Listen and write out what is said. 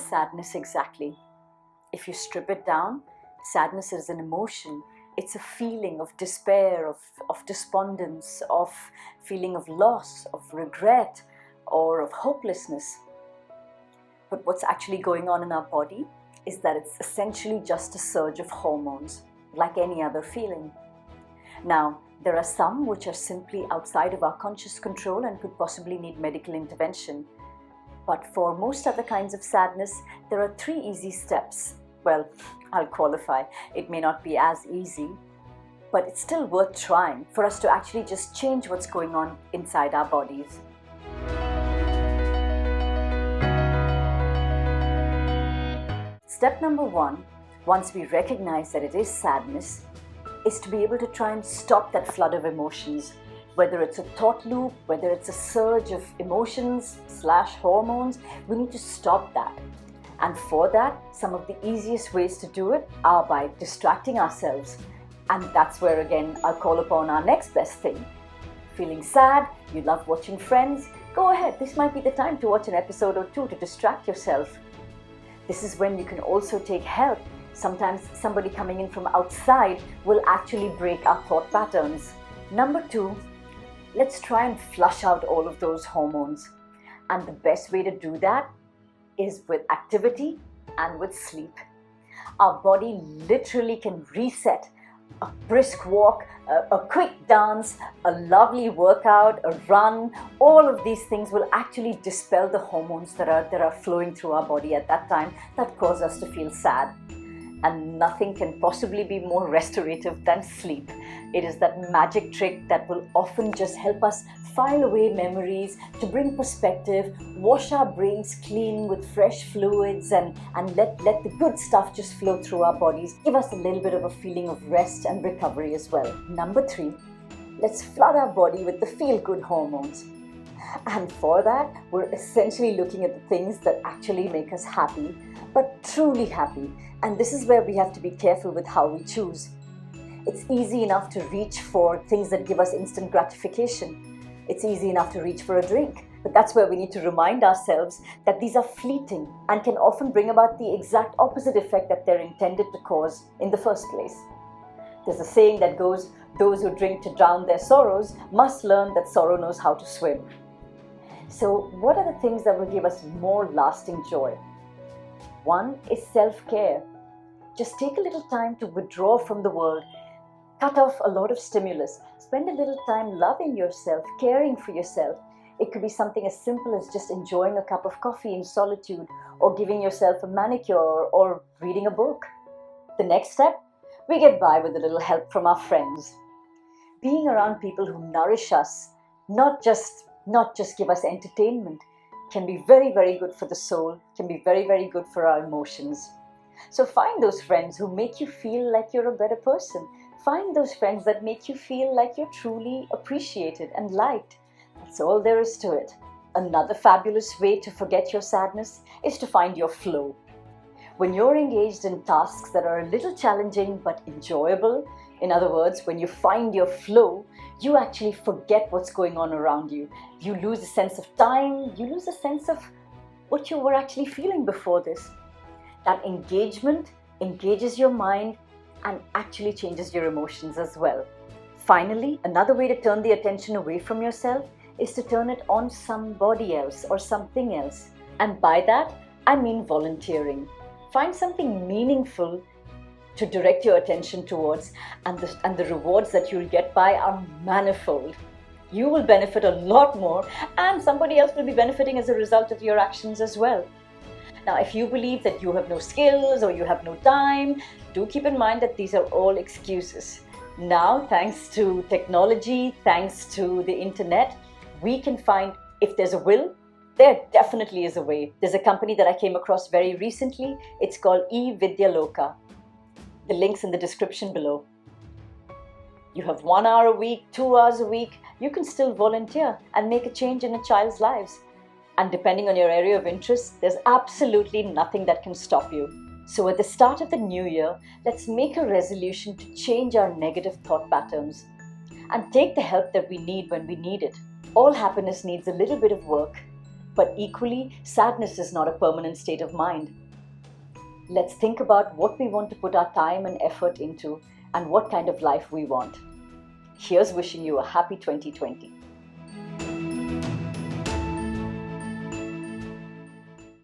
sadness exactly? If you strip it down, sadness is an emotion. It's a feeling of despair, of despondence, of feeling of loss, of regret, or of hopelessness. But what's actually going on in our body is that it's essentially just a surge of hormones, like any other feeling. Now, there are some which are simply outside of our conscious control and could possibly need medical intervention. But for most other kinds of sadness, there are 3 easy steps. Well, I'll qualify. It may not be as easy, but it's still worth trying for us to actually just change what's going on inside our bodies. Step number 1, once we recognize that it is sadness, is to be able to try and stop that flood of emotions. Whether it's a thought loop, whether it's a surge of emotions / hormones, we need to stop that. And for that, some of the easiest ways to do it are by distracting ourselves. And that's where again I'll call upon our next best thing. Feeling sad, you love watching Friends, go ahead, this might be the time to watch an episode or 2 to distract yourself. This is when you can also take help. Sometimes somebody coming in from outside will actually break our thought patterns. Number 2, let's try and flush out all of those hormones. And the best way to do that is with activity and with sleep. Our body literally can reset. A brisk walk, a quick dance, a lovely workout, a run, all of these things will actually dispel the hormones that are flowing through our body at that time that cause us to feel sad. And nothing can possibly be more restorative than sleep. It is that magic trick that will often just help us file away memories, to bring perspective, wash our brains clean with fresh fluids and let the good stuff just flow through our bodies. Give us a little bit of a feeling of rest and recovery as well. Number 3, let's flood our body with the feel-good hormones. And for that, we're essentially looking at the things that actually make us happy, but truly happy. And this is where we have to be careful with how we choose. It's easy enough to reach for things that give us instant gratification. It's easy enough to reach for a drink. But that's where we need to remind ourselves that these are fleeting and can often bring about the exact opposite effect that they're intended to cause in the first place. There's a saying that goes, those who drink to drown their sorrows must learn that sorrow knows how to swim. So what are the things that will give us more lasting joy? 1 is self-care. Just take a little time to withdraw from the world. Cut off a lot of stimulus. Spend a little time loving yourself, caring for yourself. It could be something as simple as just enjoying a cup of coffee in solitude, or giving yourself a manicure, or reading a book. The next step, we get by with a little help from our friends. Being around people who nourish us, not just give us entertainment, can be very, very good for the soul, can be very, very good for our emotions. So find those friends who make you feel like you're a better person. Find those friends that make you feel like you're truly appreciated and liked. That's all there is to it. Another fabulous way to forget your sadness is to find your flow. When you're engaged in tasks that are a little challenging but enjoyable, in other words, when you find your flow, you actually forget what's going on around you. You lose a sense of time, you lose a sense of what you were actually feeling before this. That engagement engages your mind and actually changes your emotions as well. Finally, another way to turn the attention away from yourself is to turn it on somebody else or something else. And by that, I mean volunteering. Find something meaningful to direct your attention towards, and the rewards that you'll get by are manifold. You will benefit a lot more, and somebody else will be benefiting as a result of your actions as well. Now, if you believe that you have no skills or you have no time, do keep in mind that these are all excuses. Now, thanks to technology, thanks to the internet, we can find, if there's a will, there definitely is a way. There's a company that I came across very recently. It's called eVidyaloka. The link's in the description below. You have 1 hour a week, 2 hours a week. You can still volunteer and make a change in a child's lives. And depending on your area of interest, there's absolutely nothing that can stop you. So at the start of the new year, let's make a resolution to change our negative thought patterns and take the help that we need when we need it. All happiness needs a little bit of work. But equally, sadness is not a permanent state of mind. Let's think about what we want to put our time and effort into and what kind of life we want. Here's wishing you a happy 2020.